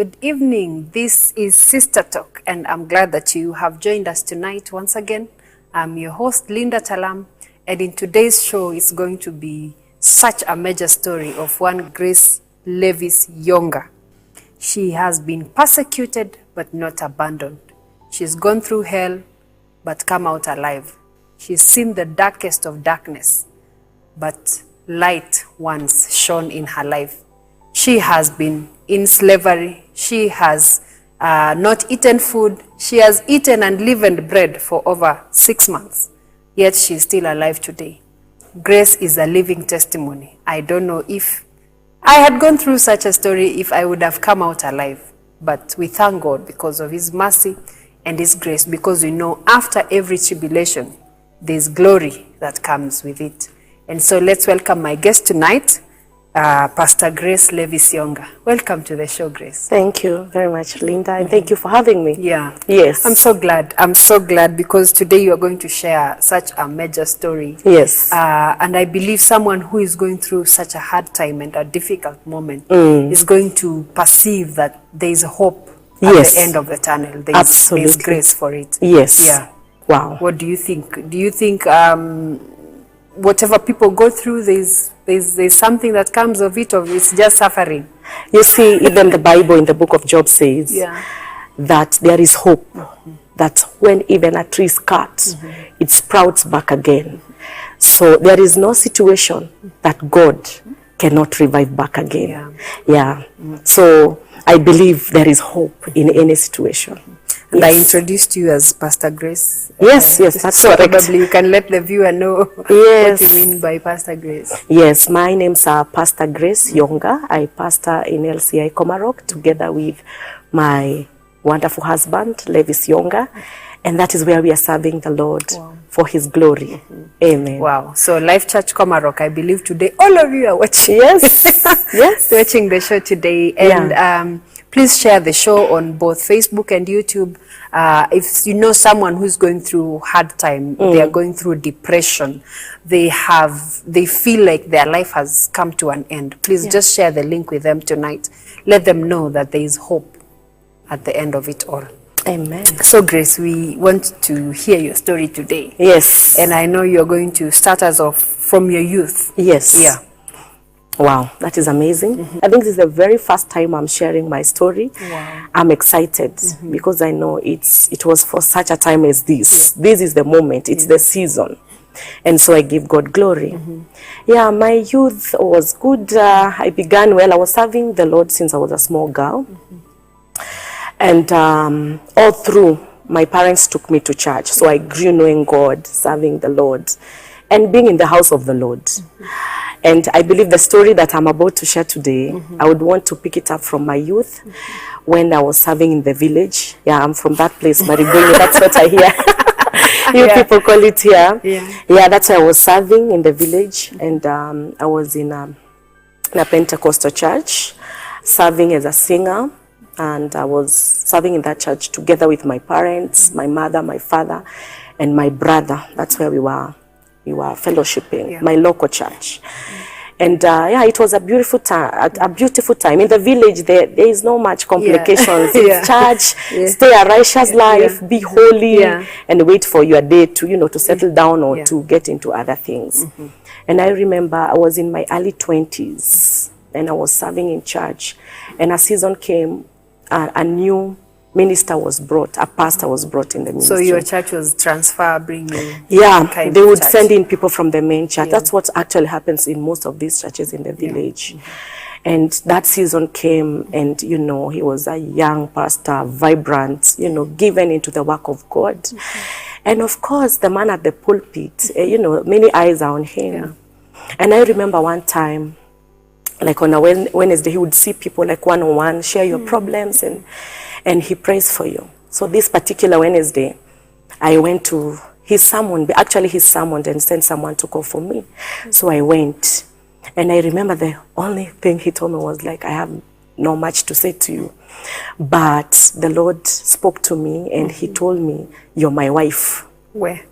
Good evening. This is SISTA TALK, and I'm glad that you have joined us tonight once again. I'm your host, Linda Talam, and in today's show, it's going to be such a major story of one Grace Levis Yonga. She has been persecuted but not abandoned. She's gone through hell but come out alive. She's seen the darkest of darkness, but light once shone in her life. She has been in slavery. She has not eaten food. She has eaten unleavened bread for over 6 months, yet she's still alive today. Grace is a living testimony. I don't know if I had gone through such a story if I would have come out alive, but we thank God because of His mercy and His grace, because we know after every tribulation, there's glory that comes with it. And so let's welcome my guest tonight, Pastor Grace Levis Yonga. Welcome to the show, Grace. Thank you very much, Linda, and thank you for having me. Yeah. Yes. I'm so glad. I'm so glad because today you are going to share such a major story. Yes. And I believe someone who is going through such a hard time and a difficult moment is going to perceive that there is hope at the end of the tunnel. There's grace for it. Yes. Yeah. Wow. What do you think? Do you think whatever people go through, there's something that comes of it, or it's just suffering? You see, even the Bible in the book of Job says that there is hope, that when even a tree is cut, it sprouts back again. So there is no situation that God cannot revive back again. Yeah. So I believe there is hope in any situation. And I introduced you as Pastor Grace. Yes, that's so correct. Probably you can let the viewer know what you mean by Pastor Grace. Yes, my name's Pastor Grace Yonga. I pastor in LCI Komarok together with my wonderful husband, Levis Yonga. And that is where we are serving the Lord for His glory. Amen. Wow. So Life Church Komarok, I believe today all of you are watching. Yes. Yes. Watching the show today. And please share the show on both Facebook and YouTube. If you know someone who's going through hard time, they are going through depression, they feel like their life has come to an end, please just share the link with them tonight. Let them know that there is hope at the end of it all. Amen. So Grace, we want to hear your story today. Yes. And I know you're going to start us off from your youth. Yes. Yeah. Wow, that is amazing. I think this is the very first time I'm sharing my story. Wow. I'm excited because I know it was for such a time as this. This is the moment, it's the season. And so I give God glory. Yeah, my youth was good. I began well. I was serving the Lord since I was a small girl. And all through, my parents took me to church. So I grew knowing God, serving the Lord, and being in the house of the Lord. And I believe the story that I'm about to share today, I would want to pick it up from my youth when I was serving in the village. Yeah, I'm from that place, Marigoni, that's what I hear. You people call it here. Yeah, that's why I was serving in the village. And I was in a Pentecostal church, serving as a singer. And I was serving in that church together with my parents, my mother, my father, and my brother. That's where we were fellowshipping, my local church. And it was a beautiful time. In the village, there is no much complications. It's church, stay a righteous life, be holy, and wait for your day to settle down or to get into other things. And I remember I was in my early 20s, and I was serving in church. And a season came, a new minister was brought, a pastor was brought in the ministry. So your church was bringing they would send in people from the main church. That's what actually happens in most of these churches in the village. And that season came, and he was a young pastor, vibrant, given into the work of God. And of course, the man at the pulpit, many eyes are on him. And I remember one time, like on a Wednesday, he would see people like one-on-one, share your problems, and he prays for you. So this particular Wednesday, I went to, he summoned and sent someone to call for me. So I went, and I remember the only thing he told me was like, I have not much to say to you, but the Lord spoke to me and he told me, you're my wife. Where?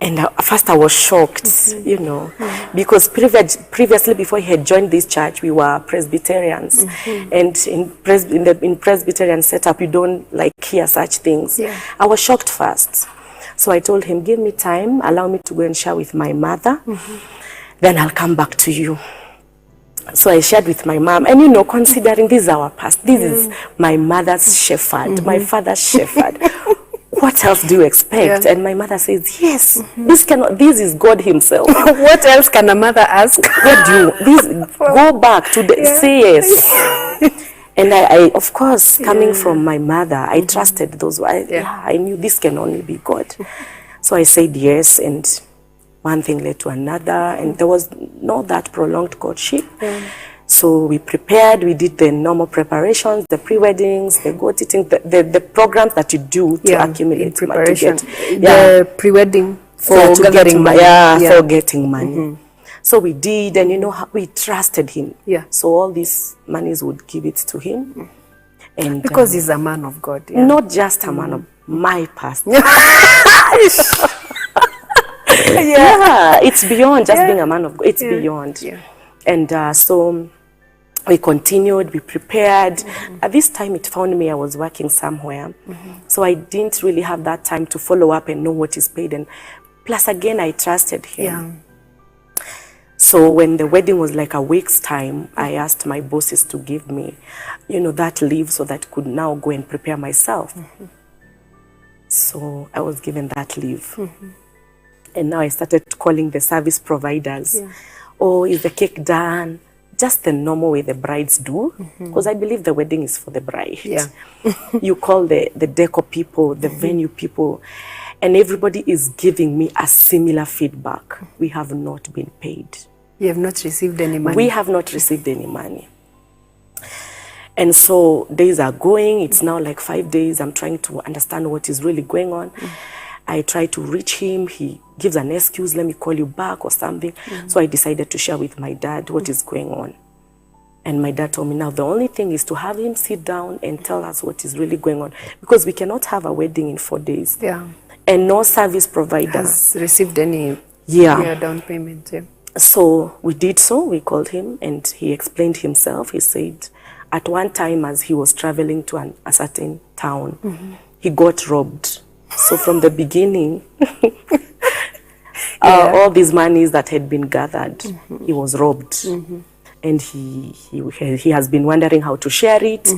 And first I was shocked, you know, because previously before he had joined this church, we were Presbyterians. And in Presbyterian setup, you don't like hear such things. Yeah. I was shocked first. So I told him, give me time, allow me to go and share with my mother. Then I'll come back to you. So I shared with my mom, and you know, considering this is our past, this is my mother's shepherd, my father's shepherd. What else do you expect? And my mother says, yes, this is God himself. What else can a mother ask? What do you, go back to the, say yes. And I of course, coming from my mother, I trusted those, I knew this can only be God. So I said yes, and one thing led to another, and there was not that prolonged courtship. So we prepared, we did the normal preparations, the pre-weddings, the goat eating, the programs that you do to accumulate preparation. Money, the pre-wedding for gathering money. For getting money. So we did, and you know, we trusted him. So all these monies would give it to him. And because he's a man of God. Not just a man of my past. It's beyond just being a man of God. It's beyond. And so we continued, we prepared. At this time, it found me, I was working somewhere. So I didn't really have that time to follow up and know what is paid. And plus, again, I trusted him. So when the wedding was like a week's time, I asked my bosses to give me, you know, that leave so that I could now go and prepare myself. So I was given that leave. And now I started calling the service providers. Oh, is the cake done? Just the normal way the brides do. Because I believe the wedding is for the bride. You call the decor people, the venue people, and everybody is giving me a similar feedback. We have not been paid. You have not received any money? We have not received any money. And so days are going. It's now like 5 days. I'm trying to understand what is really going on. I try to reach him. He gives an excuse, let me call you back or something. So I decided to share with my dad what is going on. And my dad told me, now the only thing is to have him sit down and tell us what is really going on. Because we cannot have a wedding in 4 days. And no service provider has received any down payment. So we did so. We called him and he explained himself. He said at one time as he was traveling to a certain town, he got robbed. So from the beginning, all these monies that had been gathered, he was robbed. And he has been wondering how to share it,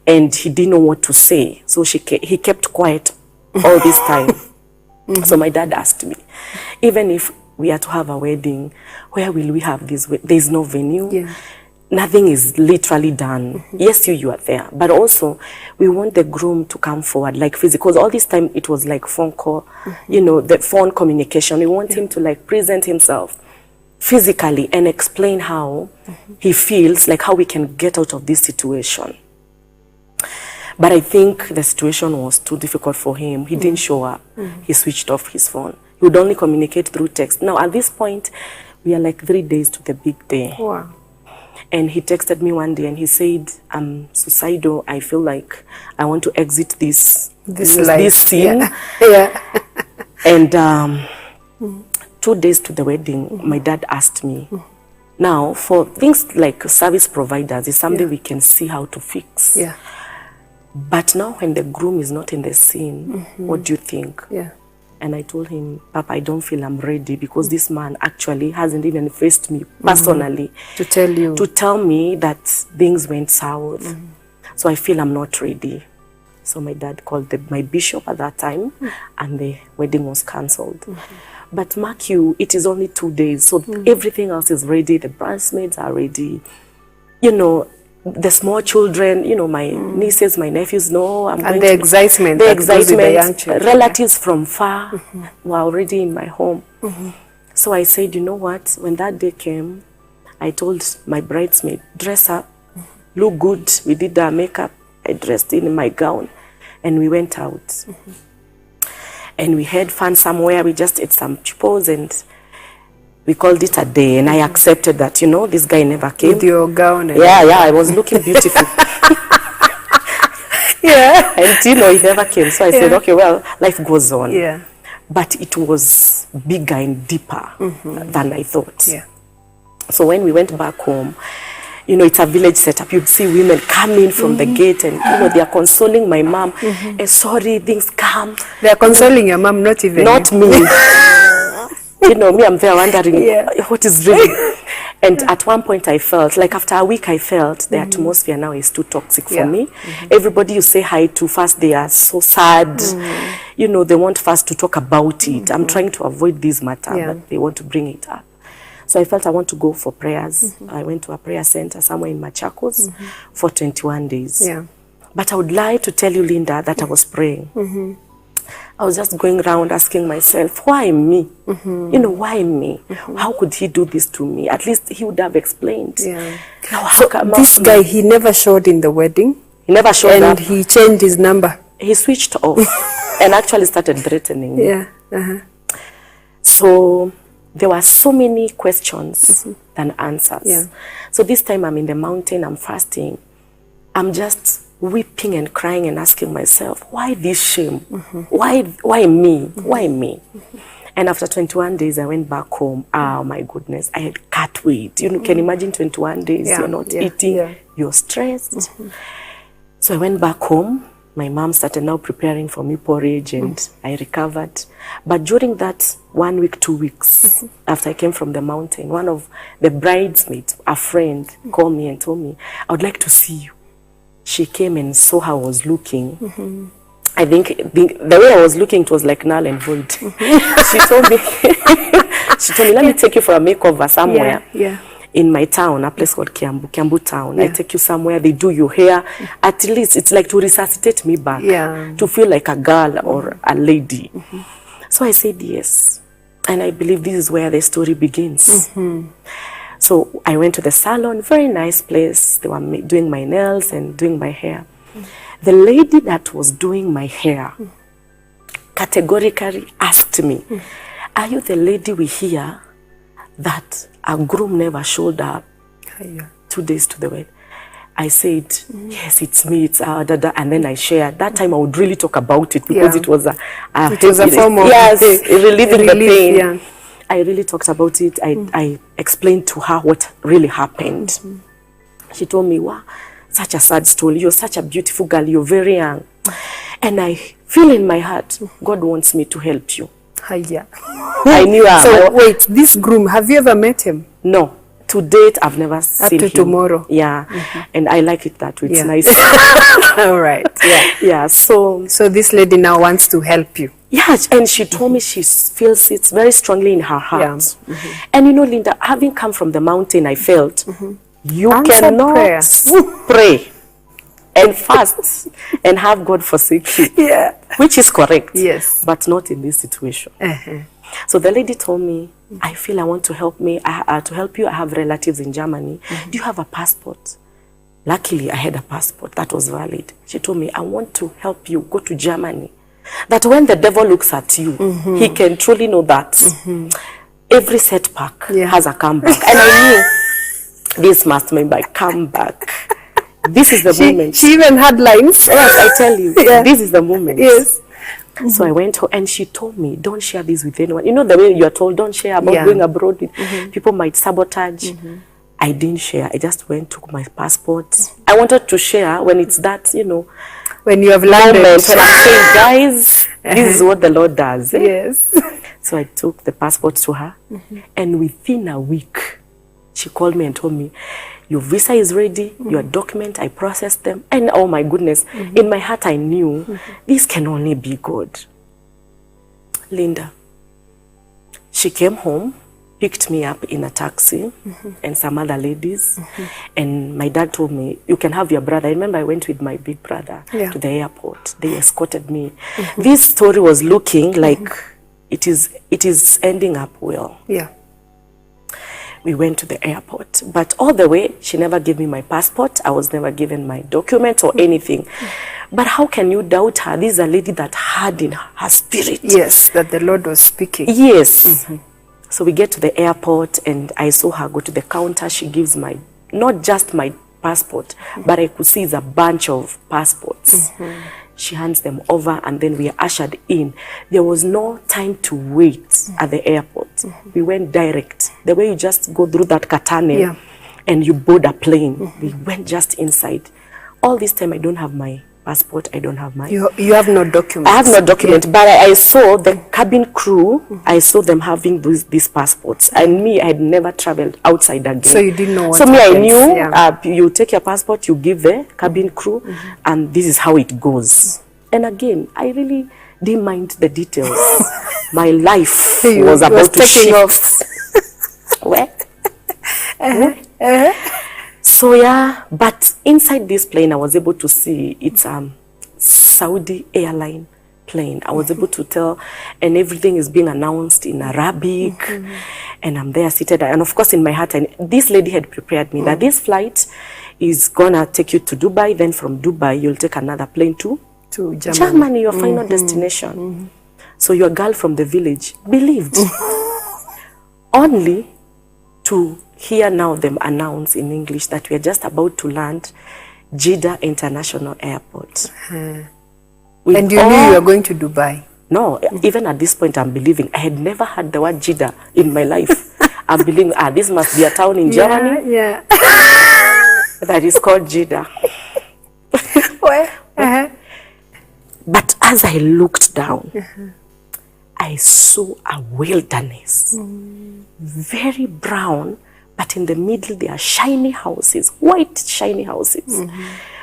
and he didn't know what to say. So he kept quiet all this time. So my dad asked me, even if we are to have a wedding, where will we have this? There's no venue. Nothing is literally done. Yes, you are there. But also, we want the groom to come forward, like physical. Because all this time, it was like phone call, you know, the phone communication. We want him to like present himself physically and explain how he feels, like how we can get out of this situation. But I think the situation was too difficult for him. He didn't show up. He switched off his phone. He would only communicate through text. Now, at this point, we are like 3 days to the big day. Wow. And he texted me one day and he said, I'm suicidal. I feel like I want to exit this scene. And 2 days to the wedding, my dad asked me, now for things like service providers, it's something we can see how to fix. But now when the groom is not in the scene, what do you think? And I told him, Papa, I don't feel I'm ready because this man actually hasn't even faced me personally to tell me that things went south. So I feel I'm not ready. So my dad called my bishop at that time and the wedding was cancelled. But mark you, it is only 2 days. So everything else is ready. The bridesmaids are ready. You know, the small children, you know, my nieces, my nephews know. And the excitement. The young children. Relatives from far were already in my home. So I said, you know what? When that day came, I told my bridesmaid, dress up, look good. We did our makeup. I dressed in my gown and we went out. And we had fun somewhere. We just ate some chupos and we called it a day, and I accepted that, you know, this guy never came. With your gown. And I was looking beautiful. And, you know, he never came. So I said, okay, well, life goes on. but it was bigger and deeper than I thought. Yeah. So when we went back home, you know, it's a village setup. You'd see women coming from the gate and, you know, they are consoling my mom. Sorry, things come. They are consoling your mom, not even Not you. me. You know, me, I'm there wondering, what is really... And at one point I felt, like after a week I felt the atmosphere now is too toxic for me. Everybody you say hi to first, they are so sad. You know, they want first to talk about it. I'm trying to avoid this matter, but they want to bring it up. So I felt I want to go for prayers. I went to a prayer center somewhere in Machakos for 21 days. Yeah. But I would lie to tell you, Linda, that I was praying. I was just going around asking myself, why me? You know, why me? How could he do this to me? At least he would have explained. Yeah. Now, so this guy, he never showed in the wedding? He never showed up. And he changed his number? He switched off and actually started threatening me. Yeah. So there were so many questions than answers. Yeah. So this time I'm in the mountain, I'm fasting. I'm just weeping and crying and asking myself, why this shame? Why me? Why me? And after 21 days, I went back home. Oh my goodness, I had cut weight. You know, can you imagine 21 days, you're not eating, you're stressed. So I went back home. My mom started now preparing for me porridge and I recovered. But during that 1 week, 2 weeks, after I came from the mountain, one of the bridesmaids, a friend, called me and told me, I would like to see you. She came and saw how I was looking. I think the way I was looking, it was like null and void. She told me, let me take you for a makeover somewhere. In my town, a place called Kiambu town. I take you somewhere, they do your hair. At least it's like to resuscitate me back, to feel like a girl or a lady. So I said yes. And I believe this is where the story begins. So I went to the salon, very nice place. They were doing my nails and doing my hair. The lady that was doing my hair categorically asked me, are you the lady we hear that a groom never showed up 2 days to the wedding? I said, yes, it's me, it's Dada. And then I shared. That time I would really talk about it because it was a form of relieving the pain. I really talked about it. I explained to her what really happened. She told me, wow, such a sad story. You're such a beautiful girl. You're very young. And I feel in my heart, God wants me to help you. I knew her. So wait, this groom, have you ever met him? No. To date, I've never seen him. Up to tomorrow. Yeah. And I like it that way. It's nice. All right. Yeah. So this lady now wants to help you. Yeah, and she told me she feels it very strongly in her heart. And you know, Linda, having come from the mountain, I felt you cannot pray and fast and have God forsake you. Which is correct. Yes. But not in this situation. So the lady told me, I feel I want to help you. I have relatives in Germany. Do you have a passport? Luckily, I had a passport that was valid. She told me, I want to help you go to Germany. That when the devil looks at you, he can truly know that every setback has a comeback. And I knew this must be my comeback. This is the moment. She even had lines. Yes, I tell you. This is the moment. Yes. So I went home and she told me, don't share this with anyone. You know the way you're told, don't share about going abroad. People might sabotage. I didn't share. I just went, took my passport. I wanted to share when it's that, you know, when you have landed. When I'm saying, guys, this is what the Lord does. Yes. So I took the passport to her. And within a week, she called me and told me, your visa is ready, your document, I processed them. And oh my goodness, in my heart I knew, this can only be God. Linda, she came home, picked me up in a taxi and some other ladies. And my dad told me, you can have your brother. I remember I went with my big brother to the airport. They escorted me. This story was looking like it is ending up well. We went to the airport. But all the way, she never gave me my passport. I was never given my documents or anything. But how can you doubt her? This is a lady that had in her spirit. Yes, that the Lord was speaking. Yes. So we get to the airport and I saw her go to the counter. She gives not just my passport, but I could see it's a bunch of passports. She hands them over, and then we are ushered in. There was no time to wait at the airport. We went direct. The way you just go through that katane and you board a plane. We went just inside. All this time, I don't have my passport. I don't have my... You have no documents. I have no document, but I saw the cabin crew. I saw them having these passports. And me, I had never traveled outside again. So you didn't know what So me, happens. I knew you take your passport, you give the cabin crew, and this is how it goes. And again, I really didn't mind the details. My life was about to shift. Where? So yeah, but inside this plane, I was able to see it's Saudi airline plane. I was able to tell, and everything is being announced in Arabic, and I'm there seated. And of course, in my heart, and this lady had prepared me that this flight is gonna take you to Dubai. Then from Dubai, you'll take another plane to Germany, your final destination. So your girl from the village believed, only to hear now them announce in English that we are just about to land Jeddah International Airport. And you knew you were going to Dubai? No, even at this point I'm believing. I had never heard the word Jeddah in my life. I'm believing, this must be a town in Germany. Yeah. That is called Jeddah. But as I looked down, I saw a wilderness, very brown, but in the middle there are shiny houses, white shiny houses.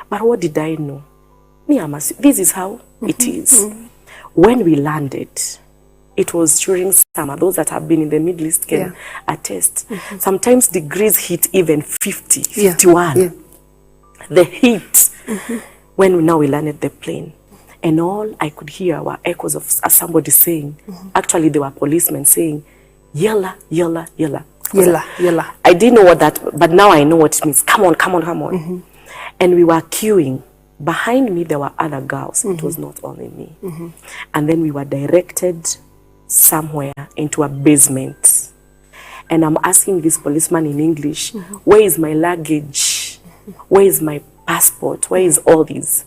But what did I know? This is how it is. When we landed, it was during summer. Those that have been in the Middle East can attest. Sometimes degrees hit even 50, 51. The heat. When we landed the plane. And all I could hear were echoes of somebody saying, actually there were policemen saying, yalla, yalla, yalla. Yalla, yalla. I didn't know what that, but now I know what it means. Come on, come on, come on. And we were queuing. Behind me, there were other girls. It was not only me. And then we were directed somewhere into a basement. And I'm asking this policeman in English, where is my luggage? Where is my passport? Where is all these?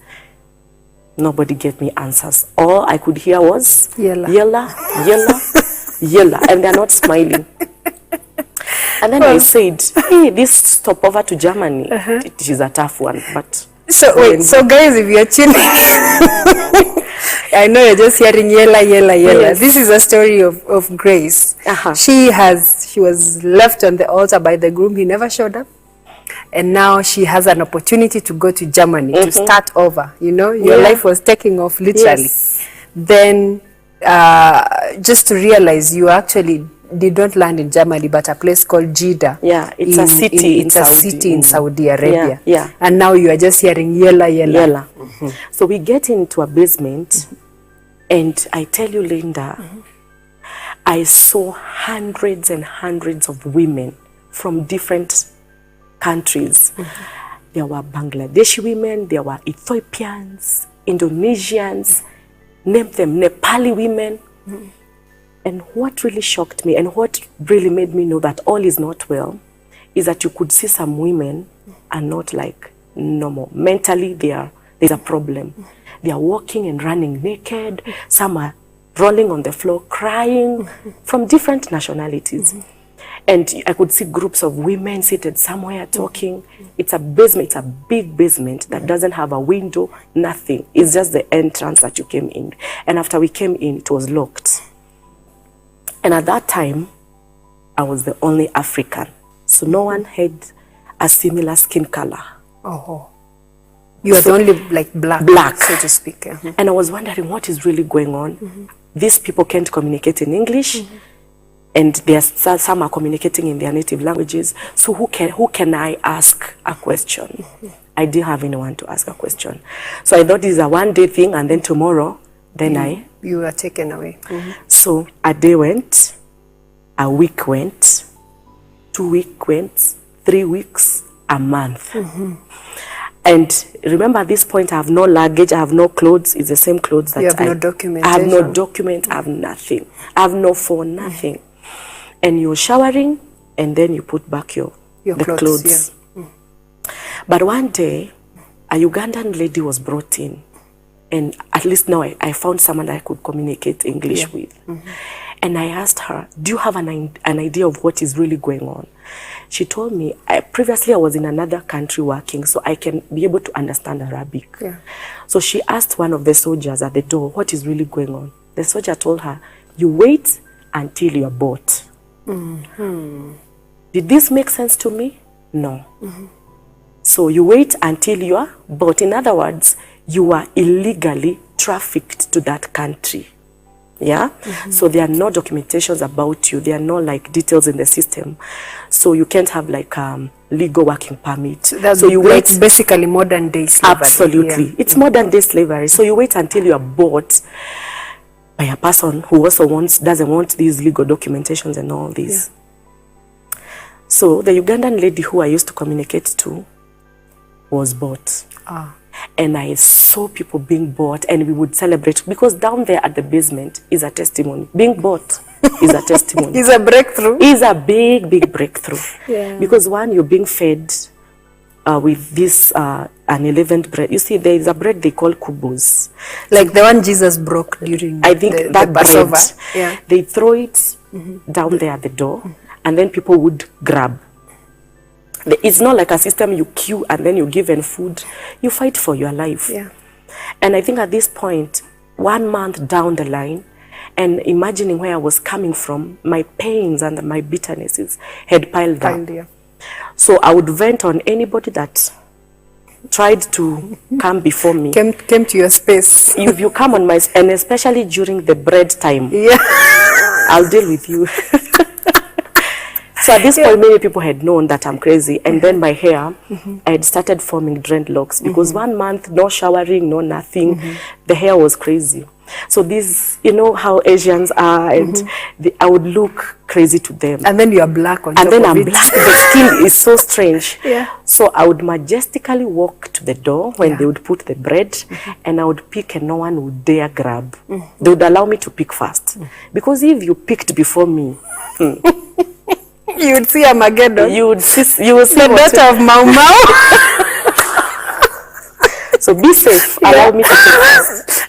Nobody gave me answers. All I could hear was yalla, yalla, yalla, yalla. And they're not smiling. And then I said, hey, this stopover to Germany, it is a tough one. But so wait, so guys, if you're chilling, I know you're just hearing yella, yella, yella. Yes. This is a story of Grace. She was left on the altar by the groom. He never showed up. And now she has an opportunity to go to Germany to start over. You know, your life was taking off literally. Then just to realize you actually did not land in Germany, but a place called Jeddah. Yeah, it's a city. It's a city in Saudi Arabia. Yeah. And now you are just hearing yella, yella. Yella. So we get into a basement, and I tell you, Linda, I saw hundreds and hundreds of women from different countries. There were Bangladeshi women, there were Ethiopians, Indonesians, name them, Nepali women. And what really shocked me and what really made me know that all is not well is that you could see some women are not like normal. Mentally, there's a problem. They are walking and running naked. Some are rolling on the floor, crying, from different nationalities. And I could see groups of women seated somewhere talking. It's a basement, it's a big basement that doesn't have a window, nothing. It's just the entrance that you came in. And after we came in, it was locked. And at that time, I was the only African. So no one had a similar skin color. Oh. You are the only like black, so to speak. And I was wondering what is really going on. These people can't communicate in English. And some are communicating in their native languages. So who can I ask a question? I didn't have anyone to ask a question. So I thought this is a one-day thing, and then tomorrow, you were taken away. So a day went, a week went, 2 weeks went, 3 weeks, a month. And remember, at this point, I have no luggage, I have no clothes. It's the same clothes that you have no documentation. I have no document, I have nothing. I have no phone, nothing. And you're showering, and then you put back the clothes. But one day, a Ugandan lady was brought in. And at least now I found someone that I could communicate English with. And I asked her, do you have an idea of what is really going on? She told me, previously I was in another country working, so I can be able to understand Arabic. So she asked one of the soldiers at the door, what is really going on? The soldier told her, you wait until you're bought. Did this make sense to me? No. So you wait until you are bought. In other words, you are illegally trafficked to that country. Yeah? So there are no documentations about you. There are no like details in the system. So you can't have like legal working permit. So you wait, like basically modern day slavery. Absolutely. It's modern day slavery. So you wait until you are bought by a person who also doesn't want these legal documentations and all this. So the Ugandan lady who I used to communicate to was bought. And I saw people being bought, and we would celebrate, because down there at the basement is a testimony. Being bought is a testimony. Is a breakthrough. Is a big, big breakthrough. Because one, you're being fed with this unleavened bread. You see, there is a bread they call kubus. Like the one Jesus broke during I think that bread. They throw it down there at the door, and then people would grab. It's not like a system you queue and then you're given food. You fight for your life. And I think at this point, 1 month down the line, and imagining where I was coming from, my pains and my bitternesses had piled up. So I would vent on anybody that tried to come before me. Came to your space. If you come on my, and especially during the bread time, I'll deal with you. So at this point, many people had known that I'm crazy. And then my hair, I had started forming dreadlocks because 1 month, no showering, no nothing. The hair was crazy. So this, you know how Asians are, and I would look crazy to them. And then you are black on top of it. And then I'm it. black. The skin is so strange. So I would majestically walk to the door when they would put the bread, and I would pick and no one would dare grab. They would allow me to pick first. Because if you picked before me, you would see Armageddon. You would see the daughter of Mau Mau. So be safe. Allow me to take first.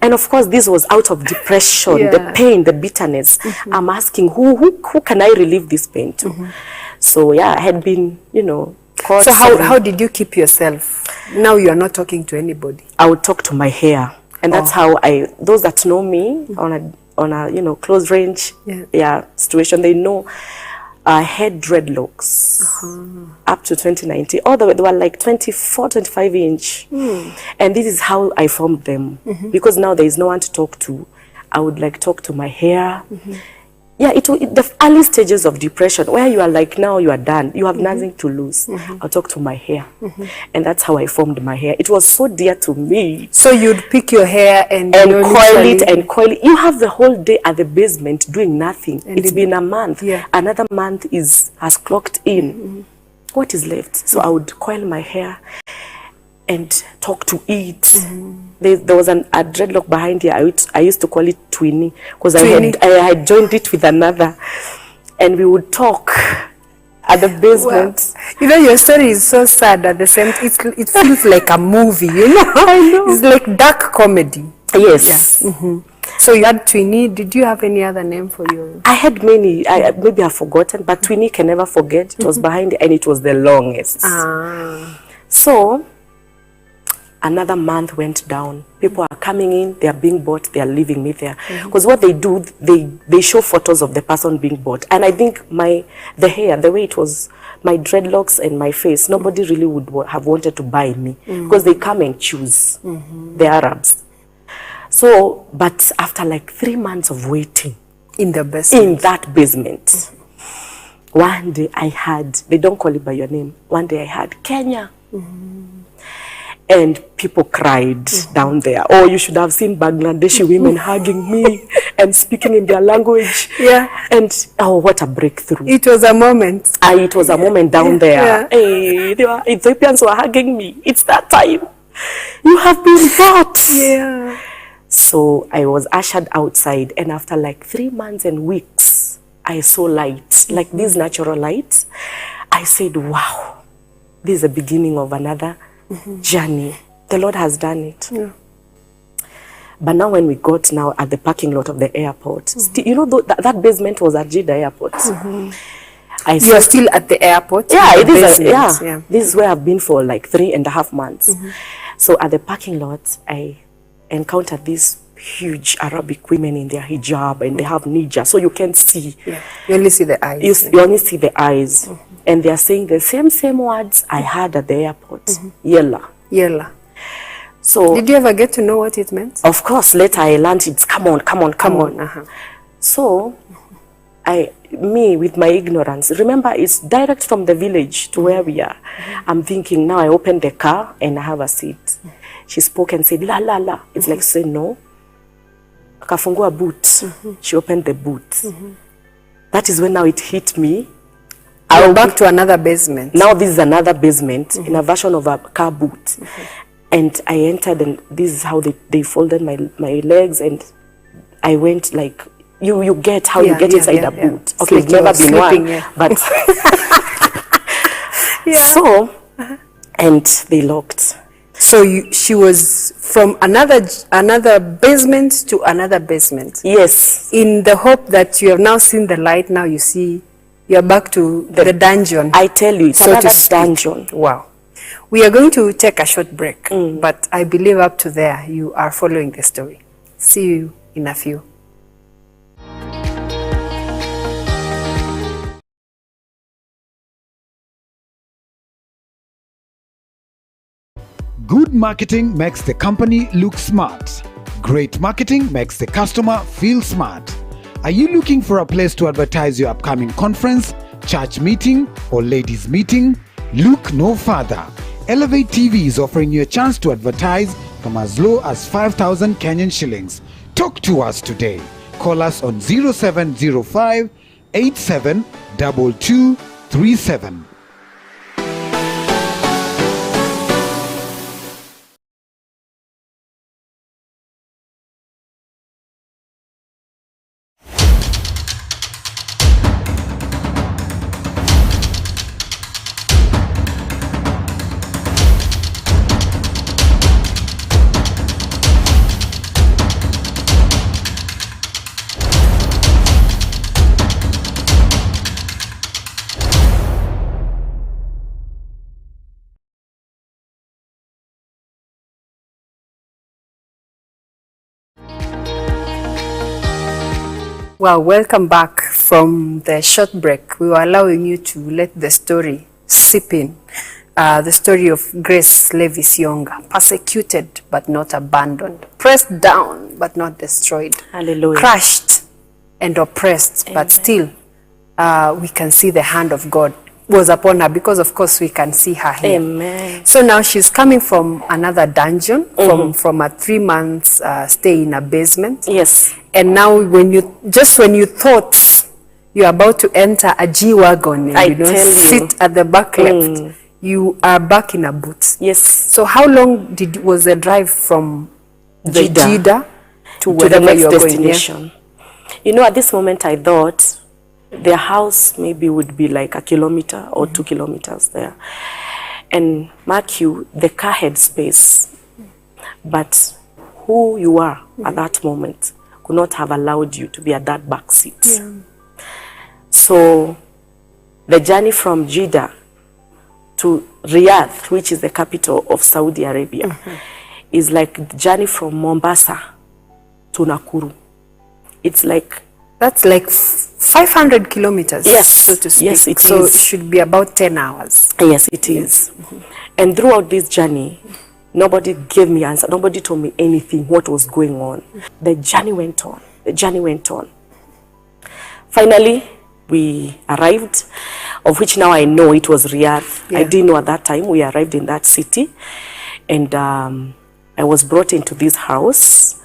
And of course, this was out of depression, the pain, the bitterness. I'm asking, who can I relieve this pain to? So yeah, I had been, you know, caught. So how did you keep yourself? Now you are not talking to anybody. I would talk to my hair, and that's how those that know me on a you know, close range situation, they know I had dreadlocks up to 2019. All the way, they were like 24, 25 inch. And this is how I formed them. Because now there is no one to talk to. I would like talk to my hair. Yeah, the early stages of depression, where you are like, now you are done. You have nothing to lose. I'll talk to my hair. And that's how I formed my hair. It was so dear to me. So you'd pick your hair and coil it and coil it. You have the whole day at the basement doing nothing. And it's been a month. Another month has clocked in. What is left? So I would coil my hair and talk to it. There was a dreadlock behind here. I used to call it Twinny, because I had joined it with another, and we would talk at the basement. Well, you know, your story is so sad at the same time. It feels like a movie, you know. I know. It's like dark comedy. Yes. So you had Twinny. Did you have any other name for your? I had many. Maybe I've forgotten, but Twinny can never forget. It was behind, and it was the longest. So another month went down. People are coming in, they are being bought, they are leaving me there. Because what they do, they show photos of the person being bought. And I think the hair, the way it was, my dreadlocks and my face, nobody really would have wanted to buy me. Because they come and choose, the Arabs. So, but after like 3 months of waiting, in that basement, one day I had, they don't call it by your name, one day I had Kenya. And people cried down there. Oh, you should have seen Bangladeshi women hugging me and speaking in their language. And oh, what a breakthrough. It was a moment. It was a moment down there. Hey, Ethiopians were hugging me. It's that time. You have been bought. So I was ushered outside, and after like 3 months and weeks, I saw light, like this natural light. I said, wow, this is the beginning of another journey. The Lord has done it. But now when we got now at the parking lot of the airport, you know, that basement was at Jeddah Airport. You're still at the airport? Yeah, this is where I've been for like 3.5 months. So at the parking lot, I encountered these huge Arabic women in their hijab, and they have nija, so you can see. Yeah. You only see the eyes. You only see the eyes. And they are saying the same words I heard at the airport. Yella. Yella. So did you ever get to know what it meant? Of course, later I learned it's come on. So me with my ignorance, remember it's direct from the village to where we are. I'm thinking now I open the car and I have a seat. She spoke and said la la la. It's like say no. Akafungua boot. She opened the boot. That is when now it hit me. I'll back to another basement. Now this is another basement in a version of a car boot. And I entered, and this is how they folded my legs, and I went like, you get how you get inside a boot. Okay, it's never been one, but so, and they locked. So she was from another basement to another basement. Yes. In the hope that you have now seen the light, now you see you're back to the dungeon. I tell you, it's so another dungeon. Wow. We are going to take a short break, but I believe up to there you are following the story. See you in a few. Good marketing makes the company look smart. Great marketing makes the customer feel smart. Are you looking for a place to advertise your upcoming conference, church meeting, or ladies' meeting? Look no further. Elevate TV is offering you a chance to advertise from as low as 5,000 Kenyan shillings. Talk to us today. Call us on 0705 872237. Well, welcome back from the short break. We were allowing you to let the story sip in. The story of Grace Levis Yonga, persecuted but not abandoned, pressed down but not destroyed, Hallelujah. Crushed and oppressed, but still we can see the hand of God was upon her, because of course we can see her here. Amen. So now she's coming from another dungeon, from a 3 months stay in a basement. Yes. And now when you thought you're about to enter a G-Wagon and sit at the back left, you are back in a boot. Yes. So how long was the drive from the Jeddah to the next you're destination? Going? You know, at this moment I thought their house maybe would be like 1 kilometer or 2 kilometers there. And mark you, the car had space. But who you are at that moment could not have allowed you to be at that back seat. Yeah. So the journey from Jeddah to Riyadh, which is the capital of Saudi Arabia, is like the journey from Mombasa to Nakuru. It's like... That's like 500 kilometers, yes, so to speak. Yes, it so is. It should be about 10 hours. Yes, it is. And throughout this journey, nobody gave me answer. Nobody told me anything, what was going on. The journey went on. The journey went on. Finally, we arrived, of which now I know it was Riyadh. Yeah. I didn't know at that time. We arrived in that city. And I was brought into this house.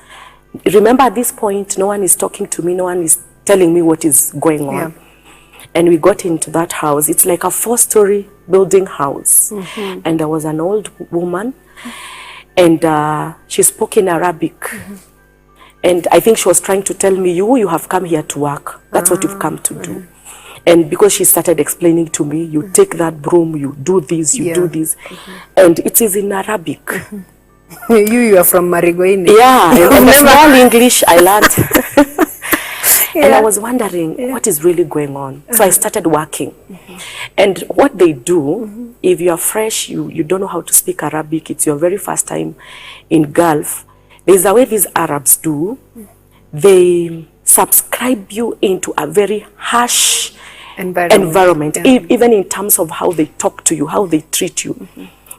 Remember, at this point, no one is talking to me. No one is telling me what is going on. Yeah. And we got into that house. It's like a 4-story building house. And there was an old woman. And she spoke in Arabic. And I think she was trying to tell me, you have come here to work. That's what you've come to do. And because she started explaining to me, you take that broom, you do this, you do this. And it is in Arabic. You are from Marigoini. Yeah, and the small English I learned. And I Yeah. was wondering what is really going on. So I started working. And what they do, if you are fresh, you don't know how to speak Arabic, it's your very first time in Gulf, there's a way these Arabs do. They subscribe you into a very harsh environment. Yeah. Even in terms of how they talk to you, how they treat you.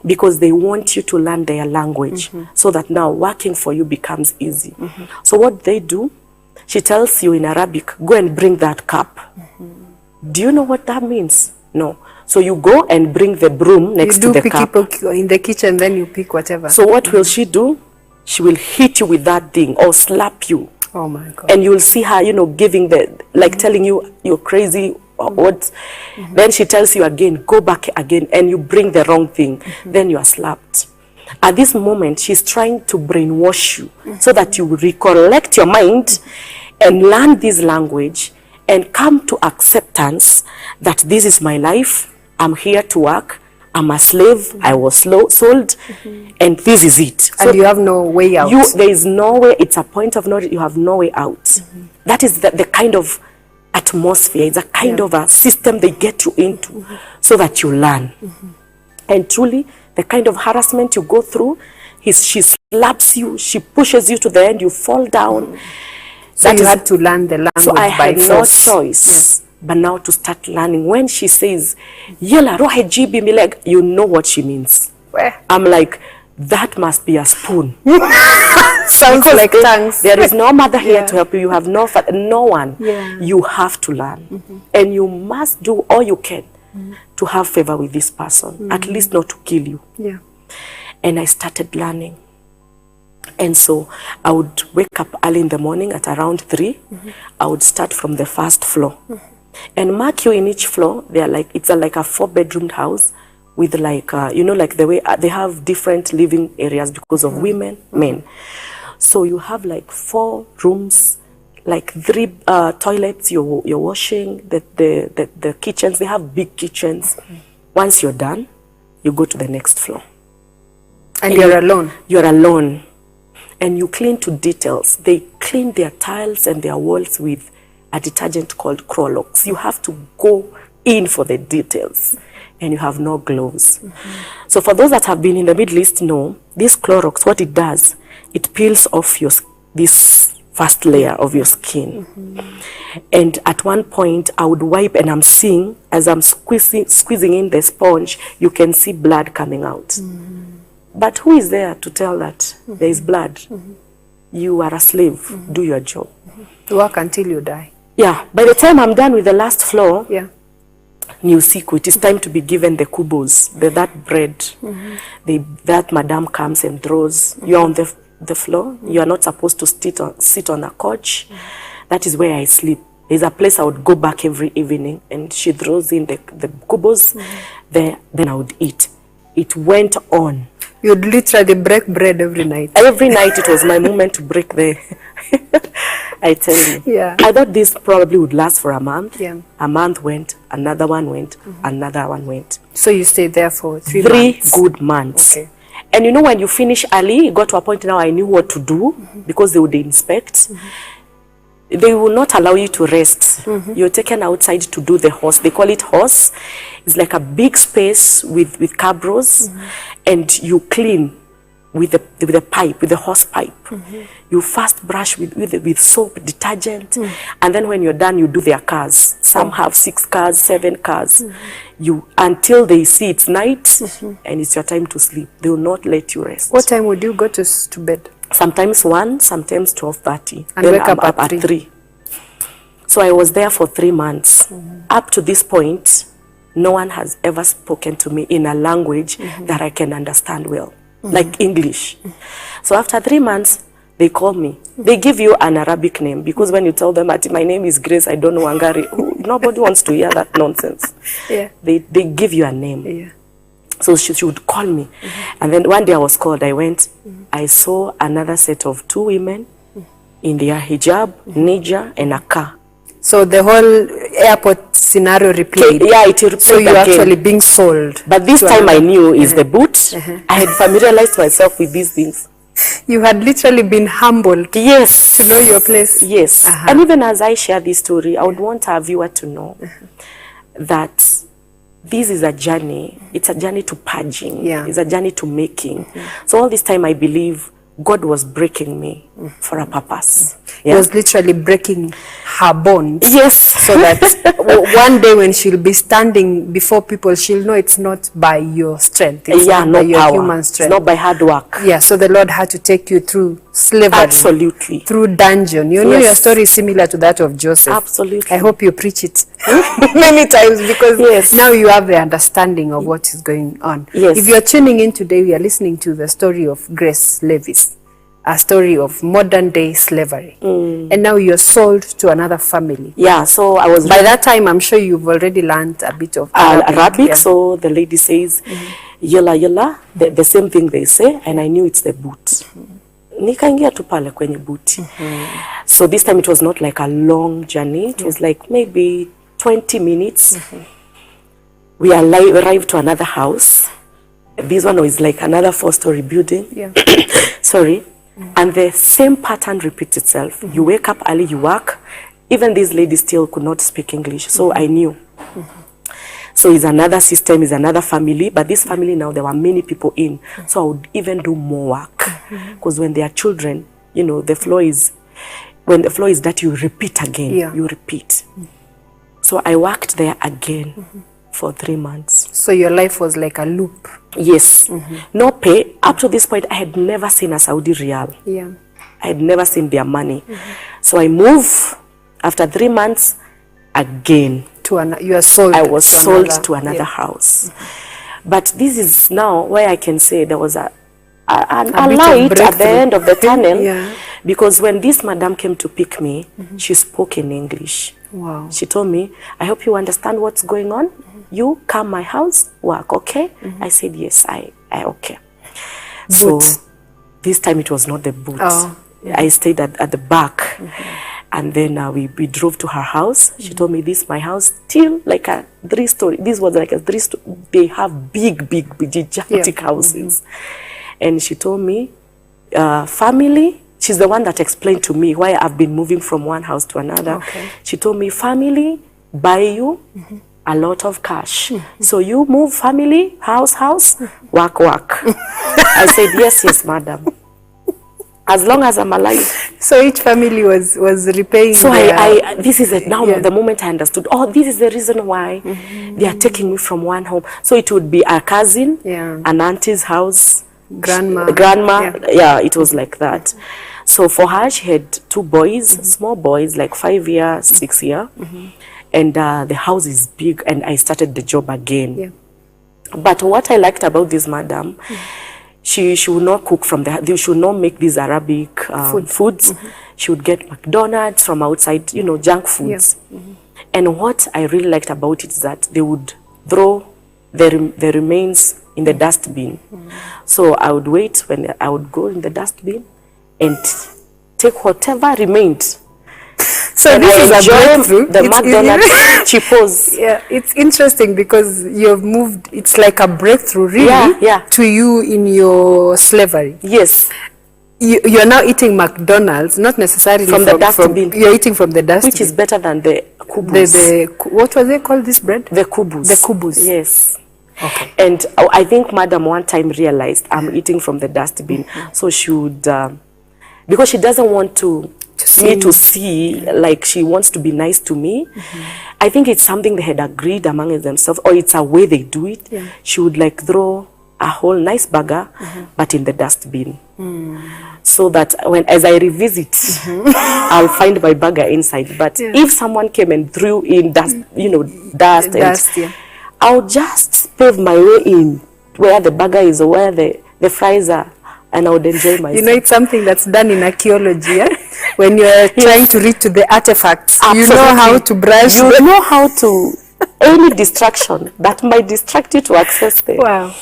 Because they want you to learn their language so that now working for you becomes easy. So what they do, she tells you in Arabic, go and bring that cup. Do you know what that means? No. So you go and bring the broom next to the cup. In the kitchen, then you pick whatever. So what will she do? She will hit you with that thing or slap you. Oh my God. And you will see her, giving like telling you you're crazy or what. Then she tells you again, go back again, and you bring the wrong thing. Then you are slapped. At this moment, she's trying to brainwash you so that you recollect your mind and learn this language and come to acceptance that this is my life. I'm here to work. I'm a slave. I was sold, and this is it. So and you have no way out. There is no way. It's a point of no. You have no way out. That is the kind of atmosphere. It's a kind of a system they get you into, so that you learn. And truly, the kind of harassment you go through, she slaps you, she pushes you to the end, you fall down. So you had to learn the language so I had by force. no choice but now to start learning. When she says, Yela rohe jibi mileg, you know what she means. Where? I'm like, that must be a spoon. Sounds like tongues. There is no mother here to help you. You have no father, no one. Yeah. You have to learn. And you must do all you can to have favor with this person, at least not to kill you. Yeah. And I started learning. And so I would wake up early in the morning at around 3. I would start from the first floor. And mark you, in each floor, it's like a 4-bedroomed house with like, like the way they have different living areas because of women, men. So you have like 4 rooms, like 3 toilets you're washing, the kitchens, they have big kitchens. Once you're done, you go to the next floor. And you're alone? You're alone. And you clean to details. They clean their tiles and their walls with a detergent called Clorox. You have to go in for the details. And you have no gloves. So for those that have been in the Middle East know, this Clorox, what it does, it peels off this first layer of your skin. And at one point, I would wipe, and I'm seeing, as I'm squeezing in the sponge, you can see blood coming out. But who is there to tell that there is blood? You are a slave. Do your job. Work until you die. Yeah. By the time I'm done with the last floor, Yeah. new secret, it's time to be given the kubos, that bread. That madam comes and throws. You're on the floor. You are not supposed to sit on a couch. That is where I sleep. There's a place I would go back every evening, and she throws in the kubos there. Then I would eat. It went on. You'd literally break bread every night. Every night it was my moment to break the... I tell you. Yeah. I thought this probably would last for a month. Yeah. A month went, another one went, another one went. So you stayed there for 3 3 months? good months. Okay. And when you finish early, it got to a point now I knew what to do because they would inspect. They will not allow you to rest. You're taken outside to do the horse. They call it horse. It's like a big space with cabros, and you clean with the pipe, with the horse pipe. You first brush with soap, detergent, and then when you're done, you do their cars. Some have 6 cars, 7 cars. Until they see it's night and it's your time to sleep. They will not let you rest. What time would you go to bed? Sometimes 1, sometimes 12:30. And then wake I'm up at 3. So I was there for 3 months. Up to this point, no one has ever spoken to me in a language that I can understand well, like English. So after 3 months, they call me. They give you an Arabic name, because when you tell them, my name is Grace, I don't know Wangari, nobody wants to hear that nonsense. Yeah. They give you a name. Yeah. So she would call me. And then one day I was called. I went. I saw another set of 2 women in their hijab, nija, and a car. So the whole airport scenario replayed. Yeah, it replayed So you're again. actually being sold. But this to time I another- knew is the boot. I had familiarized myself with these things. You had literally been humbled Yes. to know your place. Yes. And even as I share this story, I would want our viewer to know that this is a journey. It's a journey to purging. Yeah. It's a journey to making. So all this time I believe God was breaking me for a purpose. He was literally breaking her bones. Yes. So that one day when she'll be standing before people, she'll know it's not by your strength. It's Yeah, not no by your power. human It's strength. not by hard work. Yeah, so the Lord had to take you through slavery. Absolutely. Through dungeon. You know, Yes. your story is similar to that of Joseph. Absolutely. I hope you preach it many times, because Yes. now you have the understanding of what is going on. Yes. If you're tuning in today, we are listening to the story of Grace Levis, a story of modern day slavery. And now you're sold to another family. Yeah, so I was By that time, I'm sure you've already learned a bit of Arabic, yeah. so the lady says, yalla yalla, the same thing they say, and I knew it's the boot. Nikaingia tu pale kwenye buti. So this time it was not like a long journey, it was like maybe 20 minutes. We arrived to another house. This one was like another 4-story building. Yeah. Sorry. And the same pattern repeats itself. You wake up early, you work. Even this lady still could not speak English, so I knew. So it's another system, it's another family, but this family now, there were many people in, so I would even do more work. Because when they are children, you know, when the floor is dirty, you repeat again, Yeah. you repeat. So I worked there again for 3 months. So your life was like a loop. Yes. No pay. Up to this point, I had never seen a Saudi Riyal. Yeah. I had never seen their money. So I moved after 3 months again. You are sold. I was sold another, to another yeah. house. But this is now where I can say there was a bit of light at the breakthrough. end of the tunnel. Yeah. Because when this madam came to pick me, she spoke in English. Wow. She told me, I hope you understand what's going on. You come my house, work, okay? I said, yes, I okay. So this time it was not the boot. Oh, I stayed at the back. And then we drove to her house. She told me, this is my house, still like a 3-story. This was like a 3-story. They have big, gigantic houses. And she told me, family, she's the one that explained to me why I've been moving from one house to another. Okay. She told me, family buy you a lot of cash. So you move family, house, work. I said, yes, madam. As long as I'm alive. So each family was repaying. So this is it now. The moment I understood, this is the reason why they are taking me from one home. So it would be a cousin, an auntie's house, grandma. Yeah, it was like that. So for her, she had 2 boys, small boys, like 5 years, 6 years, and the house is big. And I started the job again. Yeah. But what I liked about this madam. She would not cook from they should not make these Arabic foods. She would get McDonald's from outside, junk foods. And what I really liked about it is that they would throw the remains in the dustbin. So I would wait when I would go in the dustbin and take whatever remained. So and this is a breakthrough. The McDonald's cheapos. Yeah, it's interesting because you've moved. It's like a breakthrough, really, to you in your slavery. Yes. You're now eating McDonald's, not necessarily from the dustbin. You're eating from the dustbin, which is better than the kubus. What was it called? This bread? The kubus. The kubus. Yes. Okay. And I think madam one time realized I'm eating from the dustbin, so she would, because she doesn't want me to see, like she wants to be nice to me. I think it's something they had agreed among themselves, or it's a way they do it. She would like throw a whole nice burger, but in the dustbin, so that as I revisit, I'll find my burger inside. But if someone came and threw in dust, I'll just pave my way in where the burger is or where the fries are, and I would enjoy myself. It's something that's done in archaeology. When you're trying to reach to the artifacts, you know how to brush. You know how to, any distraction that might distract you to access them. Wow.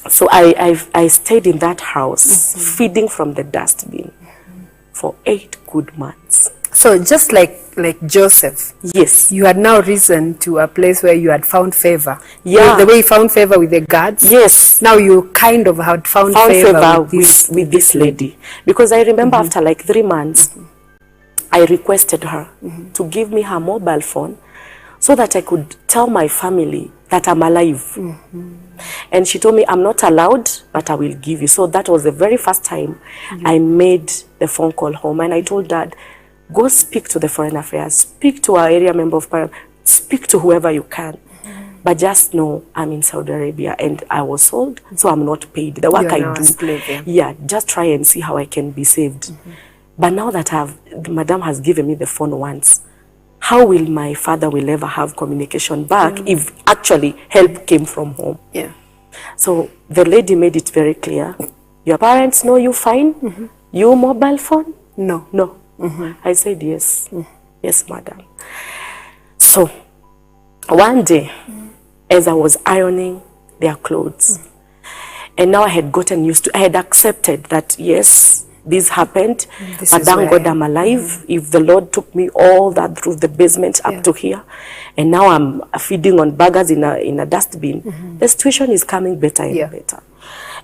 So I stayed in that house, feeding from the dustbin for 8 good months. So just like Joseph, Yes. you had now risen to a place where you had found favor. Yeah. The way you found favor with the guards. Yes. Now you kind of had found favor with this lady. Because I remember after like 3 months, I requested her to give me her mobile phone so that I could tell my family that I'm alive. And she told me, I'm not allowed, but I will give you. So that was the very first time I made the phone call home. And I told Dad, go speak to the Foreign Affairs, speak to our area member of parliament, speak to whoever you can. But just know I'm in Saudi Arabia and I was sold, so I'm not paid. The work I do, slave, just try and see how I can be saved. But now that Madam has given me the phone once, how will my father will ever have communication back if actually help came from home? Yeah. So the lady made it very clear. Your parents know you fine? You mobile phone? No. No. I said yes. Yes, madam. So one day, as I was ironing their clothes, and now I had gotten used to, I had accepted that yes, this happened, but thank God I'm alive. If the Lord took me all that through the basement up to here, and now I'm feeding on burgers in a dustbin, the situation is coming better and better.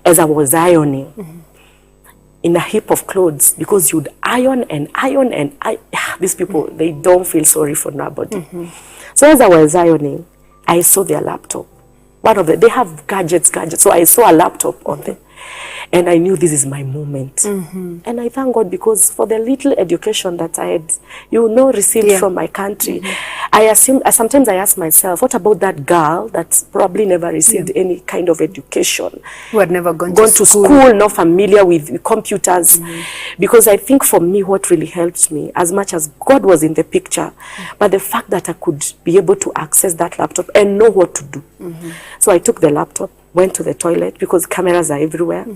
As I was ironing in a heap of clothes, because you'd iron and iron and these people, they don't feel sorry for nobody. So as I was ironing, I saw their laptop. One of them, they have gadgets. So I saw a laptop on them. And I knew this is my moment. And I thank God, because for the little education that I had, received from my country, sometimes I ask myself, what about that girl that probably never received any kind of education? Who had never gone to school, not familiar with computers. Because I think for me, what really helped me, as much as God was in the picture, but the fact that I could be able to access that laptop and know what to do. So I took the laptop, went to the toilet, because cameras are everywhere.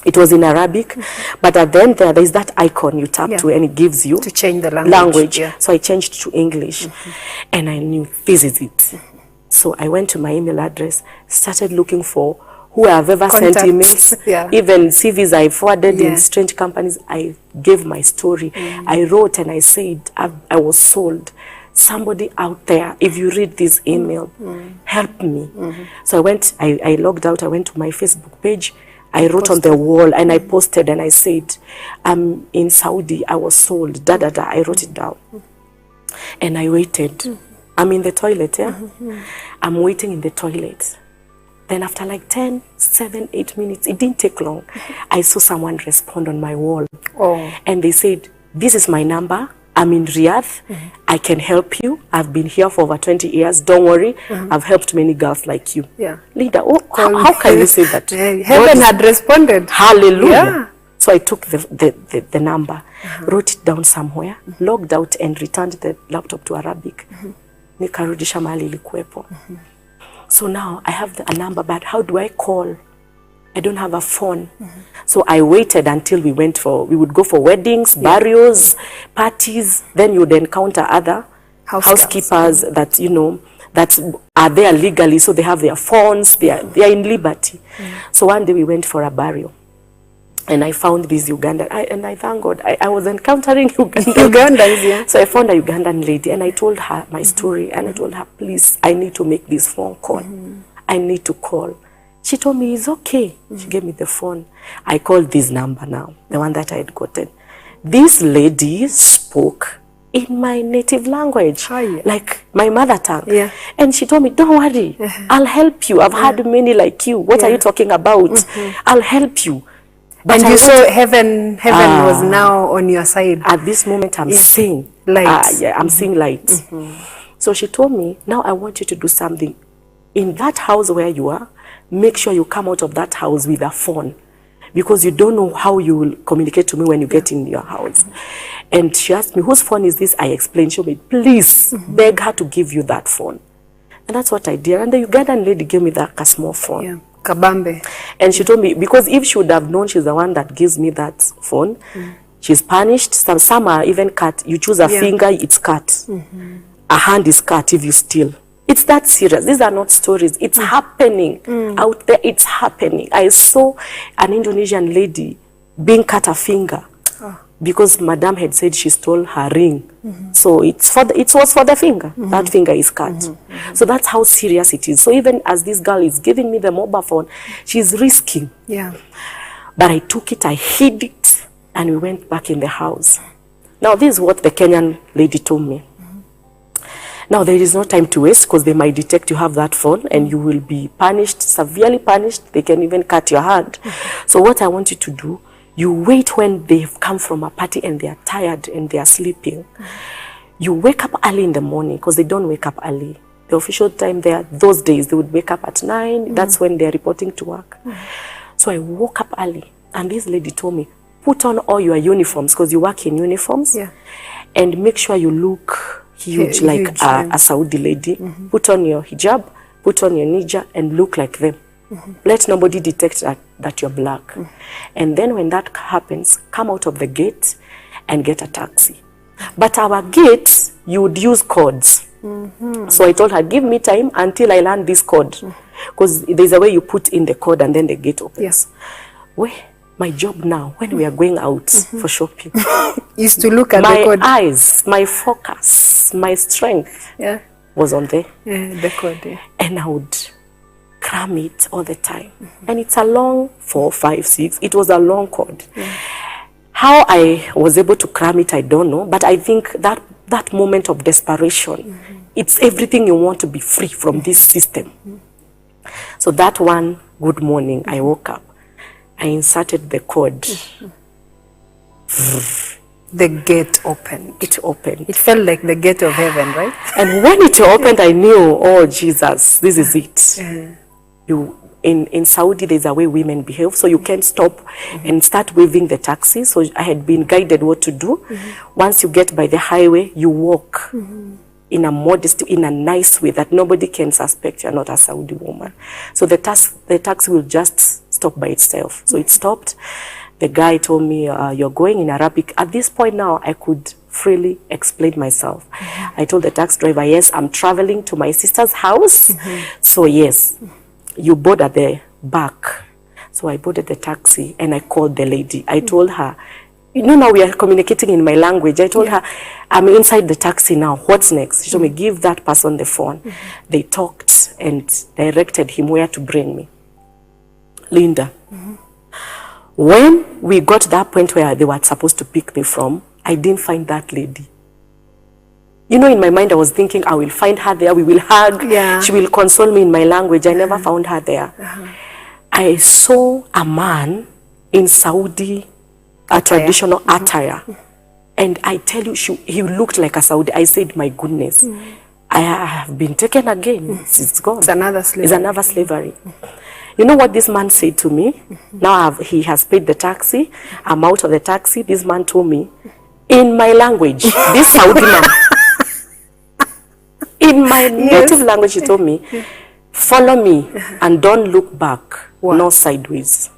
It was in Arabic, but at the end there is that icon you tap to, and it gives you to change the language. So I changed to English, and I knew this is it. So I went to my email address, started looking for who I've ever sent emails, even CVs I forwarded in strange companies. I gave my story. I wrote and I said, I was sold. Somebody out there, if you read this email, help me. So I logged out, I went to my Facebook page, I wrote on the wall, and I posted, and I said, I'm in Saudi, I was sold, I wrote it down. And I waited. I'm in the toilet, I'm waiting in the toilet. Then after like 10, 7, 8 minutes, it didn't take long, I saw someone respond on my wall. And they said, this is my number, I'm in Riyadh, I can help you. I've been here for over 20 years. Don't worry, I've helped many girls like you. Leader, how can you say that? Heaven had responded. Hallelujah. So I took the number, wrote it down somewhere, logged out and returned the laptop to Arabic. Nikarudisha mahali ilikuwepo. So now I have a number, but how do I call? I don't have a phone. So I waited until we would go for weddings, burials, parties. Then you would encounter other housekeepers that, that are there legally. So they have their phones, they are in liberty. So one day we went for a burial. And I found this Ugandan, and I thank God, I was encountering Ugandans. So I found a Ugandan lady, and I told her my story, and I told her, please, I need to make this phone call. I need to call. She told me, it's okay. She gave me the phone. I called this number now, the one that I had gotten. This lady spoke in my native language, like my mother tongue. And she told me, don't worry, I'll help you. I've had many like you. What are you talking about? I'll help you. But and you saw heaven was now on your side. At this moment, I'm seeing light. I'm seeing light. So she told me, now I want you to do something. In that house where you are, make sure you come out of that house with a phone, because you don't know how you will communicate to me when you get in your house. And she asked me, whose phone is this? I explained. She told me, please beg her to give you that phone. And that's what I did. And the Ugandan lady gave me that small phone. Kabambe. And she told me, because if she would have known she's the one that gives me that phone, she's punished. Some are even cut. You choose a finger, it's cut. A hand is cut if you steal. It's that serious. These are not stories. It's happening out there. It's happening. I saw an Indonesian lady being cut a finger because Madam had said she stole her ring. So it was for the finger. That finger is cut. So that's how serious it is. So even as this girl is giving me the mobile phone, she's risking. Yeah. But I took it, I hid it, and we went back in the house. Now, this is what the Kenyan lady told me. Now, there is no time to waste, because they might detect you have that phone and you will be punished, severely punished. They can even cut your hand. So what I want you to do, you wait when they've come from a party and they are tired and they are sleeping. You wake up early in the morning, because they don't wake up early. The official time there, those days, they would wake up at 9. That's when they're reporting to work. So I woke up early, and this lady told me, put on all your uniforms, because you work in uniforms, and make sure you look huge, like a Saudi lady. Put on your hijab, put on your nija, and look like them. Let nobody detect that you're black. And then when that happens, come out of the gate and get a taxi. But our gate, you would use codes. So I told her, give me time until I learn this code. Because there's a way you put in the code and then the gate opens. Yes. Well, my job now, when we are going out for shopping, is to look at my the code. eyes, my focus, my strength was on there. The code, And I would cram it all the time. And it's a long 4, 5, 6. It was a long code. How I was able to cram it, I don't know. But I think that moment of desperation, it's everything you want to be free from this system. So that one good morning, I woke up. I inserted the code. The gate opened. It opened. It felt like the gate of heaven, right? And when it opened, I knew, oh, Jesus, this is it. In Saudi, there's a way women behave, so you can't stop and start waving the taxi. So I had been guided what to do. Once you get by the highway, you walk in a modest, in a nice way that nobody can suspect you're not a Saudi woman. So the taxi will just stop by itself. So it stopped. The guy told me, you're going in Arabic. At this point now, I could freely explain myself. I told the taxi driver, yes, I'm traveling to my sister's house. So yes, you board at the back. So I boarded the taxi and I called the lady. I told her, now we are communicating in my language. I told her, I'm inside the taxi now. What's next? She told me, give that person the phone. They talked and directed him where to bring me. Linda. When we got to that point where they were supposed to pick me from, I didn't find that lady. In my mind, I was thinking, I will find her there. We will hug. She will console me in my language. I never found her there. I saw a man in Saudi, a traditional attire. And I tell you, he looked like a Saudi. I said, my goodness, I have been taken again. It's gone. It's another slavery. It's another slavery. You know what this man said to me? Now he has paid the taxi. I'm out of the taxi. This man told me, in my language, this Saudi man, in my native language, he told me, follow me and don't look back, nor sideways.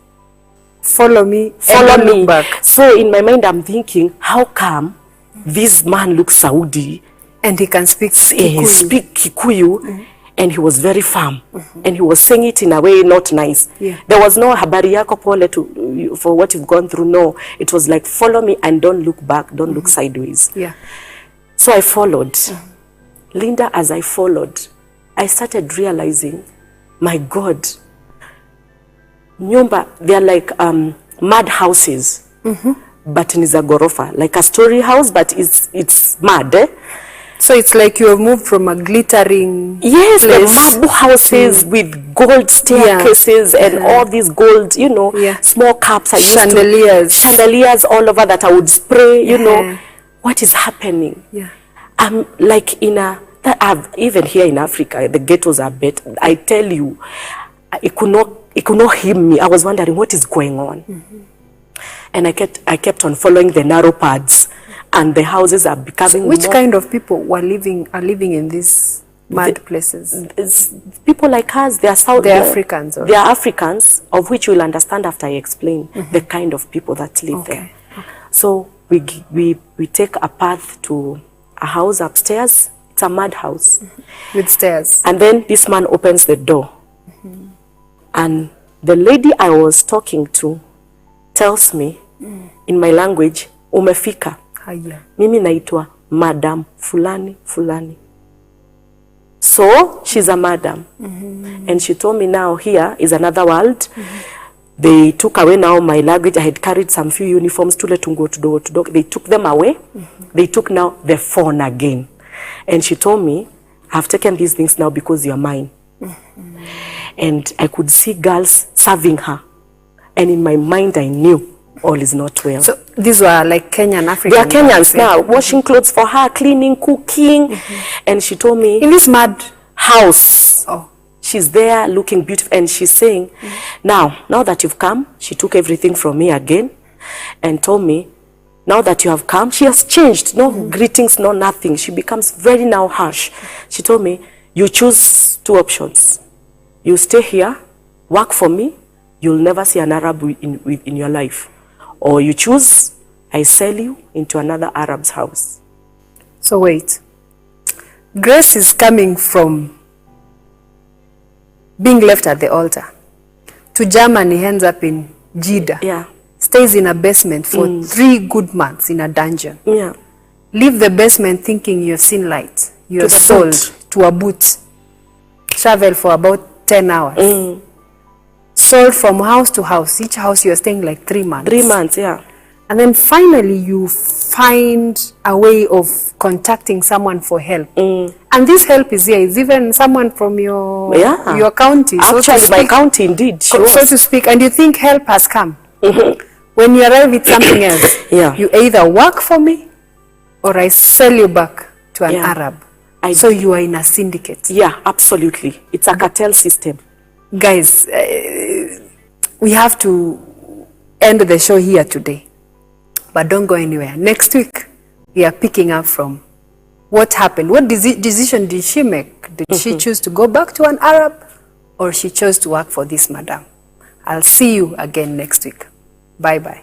Follow me. Follow me. Look back. So in my mind, I'm thinking, how come this man looks Saudi and he can speak Kikuyu? And he was very firm. And he was saying it in a way not nice. There was no habari yako pole for what you've gone through. No, it was like, follow me and don't look back, don't look sideways. So I followed. Linda, as I followed, I started realizing, my God, nyumba, they're like mud houses, but in Zagorofa, like a story house, but it's mud. So it's like you have moved from a glittering place. The marble houses with gold staircases and all these gold, small cups. Chandeliers all over that I would spray, What is happening? I'm like even here in Africa, the ghettos are better. I tell you, it could not hear me. I was wondering what is going on. And I kept on following the narrow paths. And the houses are becoming Which kind of people are living in these mad places? People like us. They're Africans. They are Africans, of which you'll understand after I explain the kind of people that live there. So we take a path to a house upstairs. It's a mad house. With stairs. And then this man opens the door. And the lady I was talking to tells me in my language, umefika. Haya. Mimi naitwa Madam fulani fulani. So she's a madam. And she told me now here is another world. They took away now my luggage. I had carried some few uniforms to let go to dog. They took them away. They took now the phone again. And she told me, I've taken these things now because you're mine. And I could see girls serving her. And in my mind, I knew all is not well. So these were like Kenyan African. They are Kenyans now, washing clothes for her, cleaning, cooking. And she told me, in this mad house. Oh. She's there looking beautiful. And she's saying, now that you've come, she took everything from me again and told me, now that you have come, she has changed. No greetings, no nothing. She becomes very now harsh. She told me, you choose 2 options. You stay here, work for me, you'll never see an Arab in your life. Or you choose, I sell you into another Arab's house. So wait. Grace is coming from being left at the altar to Germany, ends up in Jeddah. Yeah. Stays in a basement for 3 good months in a dungeon. Yeah. Leave the basement thinking you have seen light. You are sold to a boot. Travel for about 10 hours. Sold from house to house. Each house you are staying like 3 months. 3 months, yeah. And then finally you find a way of contacting someone for help. And this help is here. It's even someone from your county. Actually, so my county indeed. So to speak. And you think help has come. When you arrive with something else, you either work for me or I sell you back to an Arab. So you are in a syndicate. Yeah, absolutely. It's a cartel system. Guys, we have to end the show here today. But don't go anywhere. Next week, we are picking up from what happened. What decision did she make? Did she choose to go back to an Arab or she chose to work for this madam? I'll see you again next week. Bye-bye.